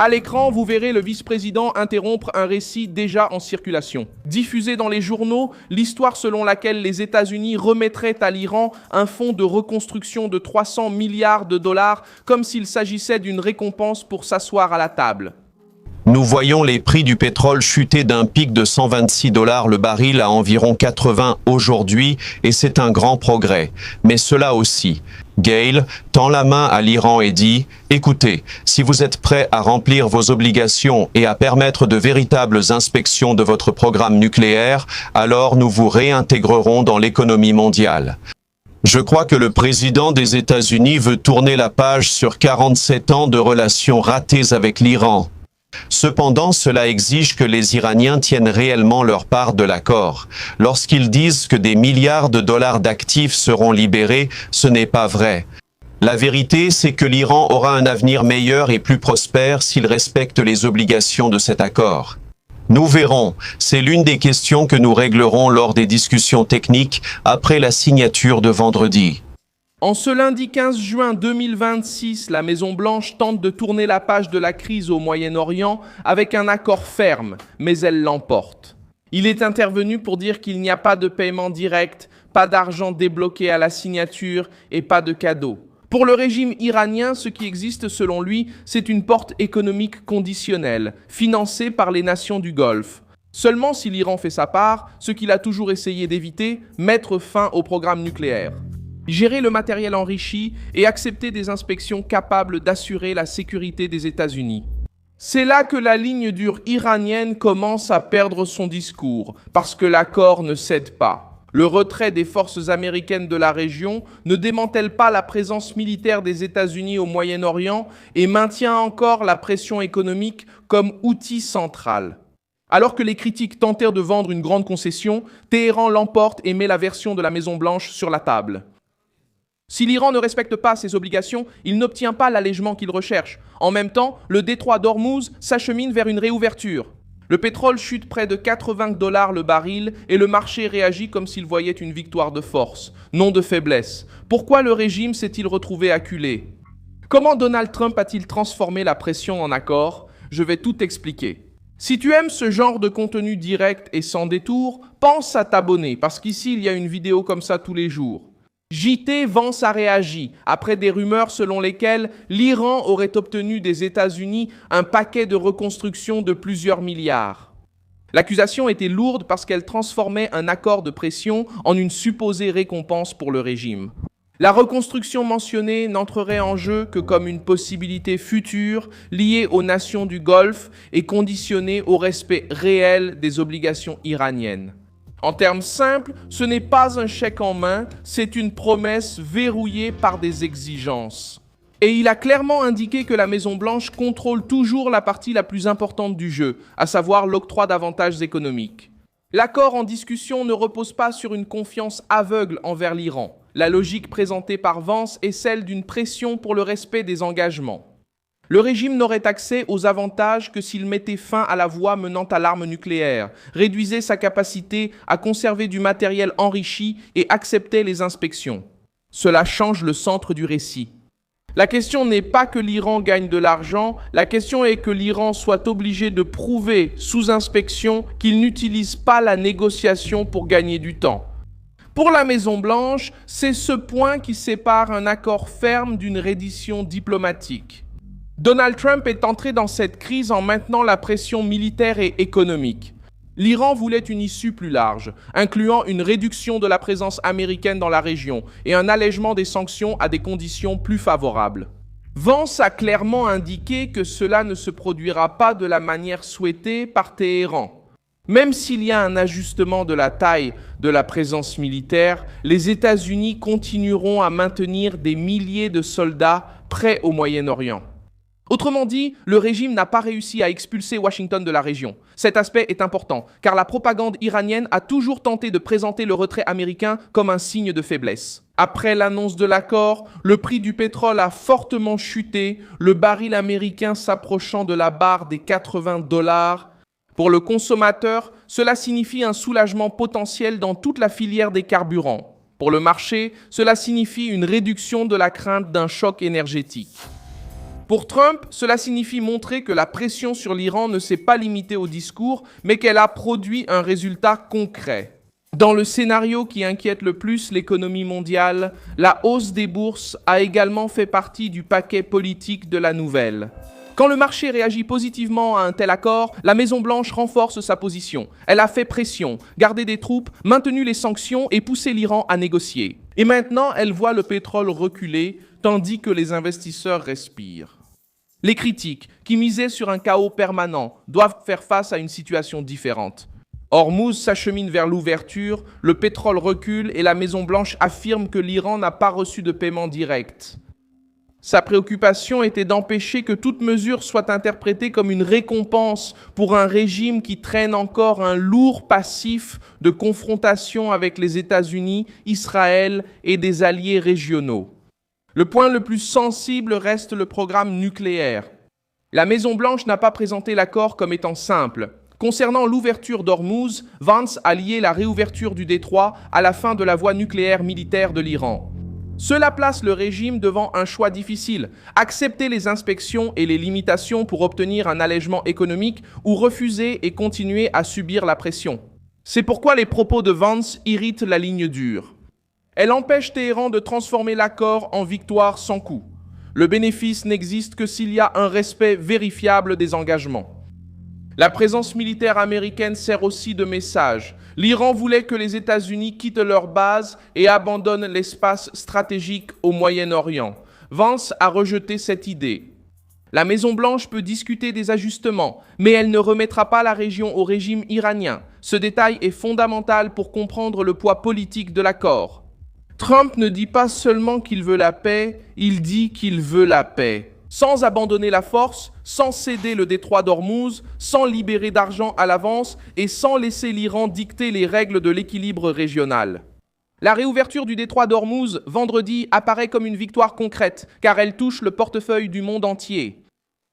À l'écran, vous verrez le vice-président interrompre un récit déjà en circulation. Diffusé dans les journaux, l'histoire selon laquelle les États-Unis remettraient à l'Iran un fonds de reconstruction de 300 milliards de dollars comme s'il s'agissait d'une récompense pour s'asseoir à la table. Nous voyons les prix du pétrole chuter d'un pic de 126 $ le baril à environ 80 aujourd'hui et c'est un grand progrès. Mais cela aussi, Gale tend la main à l'Iran et dit « Écoutez, si vous êtes prêts à remplir vos obligations et à permettre de véritables inspections de votre programme nucléaire, alors nous vous réintégrerons dans l'économie mondiale. » Je crois que le président des États-Unis veut tourner la page sur 47 ans de relations ratées avec l'Iran. Cependant, cela exige que les Iraniens tiennent réellement leur part de l'accord. Lorsqu'ils disent que des milliards de dollars d'actifs seront libérés, ce n'est pas vrai. La vérité, c'est que l'Iran aura un avenir meilleur et plus prospère s'il respecte les obligations de cet accord. Nous verrons, c'est l'une des questions que nous réglerons lors des discussions techniques après la signature de vendredi. En ce lundi 15 juin 2026, la Maison-Blanche tente de tourner la page de la crise au Moyen-Orient avec un accord ferme, mais elle l'emporte. Il est intervenu pour dire qu'il n'y a pas de paiement direct, pas d'argent débloqué à la signature et pas de cadeaux. Pour le régime iranien, ce qui existe selon lui, c'est une porte économique conditionnelle, financée par les nations du Golfe. Seulement si l'Iran fait sa part, ce qu'il a toujours essayé d'éviter, mettre fin au programme nucléaire. Gérer le matériel enrichi et accepter des inspections capables d'assurer la sécurité des États-Unis. C'est là que la ligne dure iranienne commence à perdre son discours, parce que l'accord ne cède pas. Le retrait des forces américaines de la région ne démantèle pas la présence militaire des États-Unis au Moyen-Orient et maintient encore la pression économique comme outil central. Alors que les critiques tentèrent de vendre une grande concession, Téhéran l'emporte et met la version de la Maison-Blanche sur la table. Si l'Iran ne respecte pas ses obligations, il n'obtient pas l'allègement qu'il recherche. En même temps, le détroit d'Ormuz s'achemine vers une réouverture. Le pétrole chute près de 80 $ le baril et le marché réagit comme s'il voyait une victoire de force, non de faiblesse. Pourquoi le régime s'est-il retrouvé acculé? Comment Donald Trump a-t-il transformé la pression en accord? Je vais tout expliquer. Si tu aimes ce genre de contenu direct et sans détour, pense à t'abonner parce qu'ici il y a une vidéo comme ça tous les jours. JT Vance a réagi après des rumeurs selon lesquelles l'Iran aurait obtenu des États-Unis un paquet de reconstruction de plusieurs milliards. L'accusation était lourde parce qu'elle transformait un accord de pression en une supposée récompense pour le régime. La reconstruction mentionnée n'entrerait en jeu que comme une possibilité future liée aux nations du Golfe et conditionnée au respect réel des obligations iraniennes. En termes simples, ce n'est pas un chèque en main, c'est une promesse verrouillée par des exigences. Et il a clairement indiqué que la Maison-Blanche contrôle toujours la partie la plus importante du jeu, à savoir l'octroi d'avantages économiques. L'accord en discussion ne repose pas sur une confiance aveugle envers l'Iran. La logique présentée par Vance est celle d'une pression pour le respect des engagements. Le régime n'aurait accès aux avantages que s'il mettait fin à la voie menant à l'arme nucléaire, réduisait sa capacité à conserver du matériel enrichi et acceptait les inspections. Cela change le centre du récit. La question n'est pas que l'Iran gagne de l'argent, la question est que l'Iran soit obligé de prouver sous inspection qu'il n'utilise pas la négociation pour gagner du temps. Pour la Maison-Blanche, c'est ce point qui sépare un accord ferme d'une reddition diplomatique. Donald Trump est entré dans cette crise en maintenant la pression militaire et économique. L'Iran voulait une issue plus large, incluant une réduction de la présence américaine dans la région et un allègement des sanctions à des conditions plus favorables. Vance a clairement indiqué que cela ne se produira pas de la manière souhaitée par Téhéran. Même s'il y a un ajustement de la taille de la présence militaire, les États-Unis continueront à maintenir des milliers de soldats prêts au Moyen-Orient. Autrement dit, le régime n'a pas réussi à expulser Washington de la région. Cet aspect est important, car la propagande iranienne a toujours tenté de présenter le retrait américain comme un signe de faiblesse. Après l'annonce de l'accord, le prix du pétrole a fortement chuté, le baril américain s'approchant de la barre des 80 $. Pour le consommateur, cela signifie un soulagement potentiel dans toute la filière des carburants. Pour le marché, cela signifie une réduction de la crainte d'un choc énergétique. Pour Trump, cela signifie montrer que la pression sur l'Iran ne s'est pas limitée au discours, mais qu'elle a produit un résultat concret. Dans le scénario qui inquiète le plus l'économie mondiale, la hausse des bourses a également fait partie du paquet politique de la nouvelle. Quand le marché réagit positivement à un tel accord, la Maison-Blanche renforce sa position. Elle a fait pression, gardé des troupes, maintenu les sanctions et poussé l'Iran à négocier. Et maintenant, elle voit le pétrole reculer, tandis que les investisseurs respirent. Les critiques, qui misaient sur un chaos permanent, doivent faire face à une situation différente. Hormuz s'achemine vers l'ouverture, le pétrole recule et la Maison-Blanche affirme que l'Iran n'a pas reçu de paiement direct. Sa préoccupation était d'empêcher que toute mesure soit interprétée comme une récompense pour un régime qui traîne encore un lourd passif de confrontation avec les États-Unis, Israël et des alliés régionaux. Le point le plus sensible reste le programme nucléaire. La Maison-Blanche n'a pas présenté l'accord comme étant simple. Concernant l'ouverture d'Hormuz, Vance a lié la réouverture du détroit à la fin de la voie nucléaire militaire de l'Iran. Cela place le régime devant un choix difficile, accepter les inspections et les limitations pour obtenir un allègement économique ou refuser et continuer à subir la pression. C'est pourquoi les propos de Vance irritent la ligne dure. Elle empêche Téhéran de transformer l'accord en victoire sans coup. Le bénéfice n'existe que s'il y a un respect vérifiable des engagements. La présence militaire américaine sert aussi de message. L'Iran voulait que les États-Unis quittent leur base et abandonnent l'espace stratégique au Moyen-Orient. Vance a rejeté cette idée. La Maison-Blanche peut discuter des ajustements, mais elle ne remettra pas la région au régime iranien. Ce détail est fondamental pour comprendre le poids politique de l'accord. Trump ne dit pas seulement qu'il veut la paix, il dit qu'il veut la paix. Sans abandonner la force, sans céder le détroit d'Hormuz, sans libérer d'argent à l'avance et sans laisser l'Iran dicter les règles de l'équilibre régional. La réouverture du détroit d'Hormuz vendredi apparaît comme une victoire concrète, car elle touche le portefeuille du monde entier.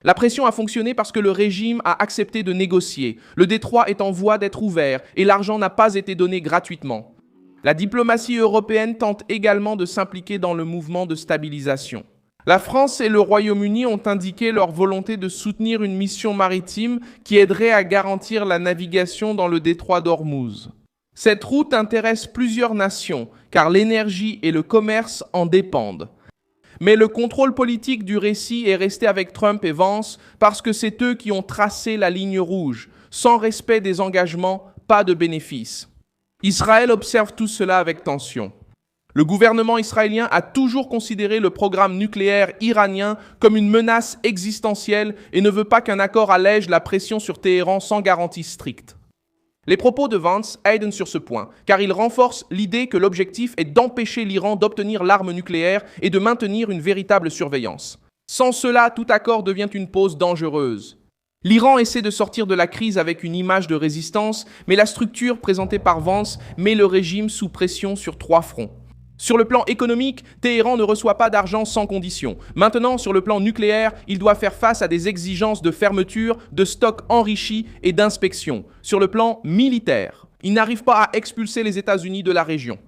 La pression a fonctionné parce que le régime a accepté de négocier. Le détroit est en voie d'être ouvert et l'argent n'a pas été donné gratuitement. La diplomatie européenne tente également de s'impliquer dans le mouvement de stabilisation. La France et le Royaume-Uni ont indiqué leur volonté de soutenir une mission maritime qui aiderait à garantir la navigation dans le détroit d'Hormuz. Cette route intéresse plusieurs nations, car l'énergie et le commerce en dépendent. Mais le contrôle politique du récit est resté avec Trump et Vance parce que c'est eux qui ont tracé la ligne rouge. Sans respect des engagements, pas de bénéfices. Israël observe tout cela avec tension. Le gouvernement israélien a toujours considéré le programme nucléaire iranien comme une menace existentielle et ne veut pas qu'un accord allège la pression sur Téhéran sans garantie stricte. Les propos de Vance aident sur ce point, car ils renforcent l'idée que l'objectif est d'empêcher l'Iran d'obtenir l'arme nucléaire et de maintenir une véritable surveillance. Sans cela, tout accord devient une pause dangereuse. L'Iran essaie de sortir de la crise avec une image de résistance, mais la structure présentée par Vance met le régime sous pression sur 3 fronts. Sur le plan économique, Téhéran ne reçoit pas d'argent sans condition. Maintenant, sur le plan nucléaire, il doit faire face à des exigences de fermeture, de stocks enrichis et d'inspection. Sur le plan militaire, il n'arrive pas à expulser les États-Unis de la région.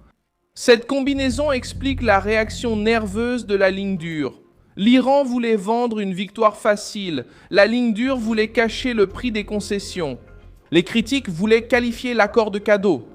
Cette combinaison explique la réaction nerveuse de la ligne dure. L'Iran voulait vendre une victoire facile. La ligne dure voulait cacher le prix des concessions. Les critiques voulaient qualifier l'accord de cadeau.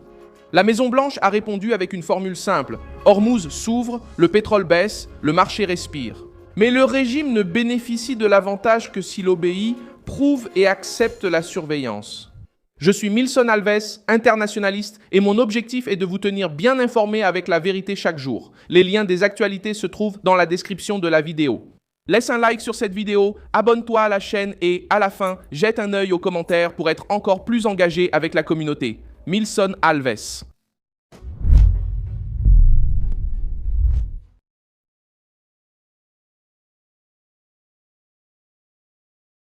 La Maison-Blanche a répondu avec une formule simple. Hormuz s'ouvre, le pétrole baisse, le marché respire. Mais le régime ne bénéficie de l'avantage que s'il obéit, prouve et accepte la surveillance. Je suis Milson Alves, internationaliste, et mon objectif est de vous tenir bien informé avec la vérité chaque jour. Les liens des actualités se trouvent dans la description de la vidéo. Laisse un like sur cette vidéo, abonne-toi à la chaîne et, à la fin, jette un œil aux commentaires pour être encore plus engagé avec la communauté. Milson Alves.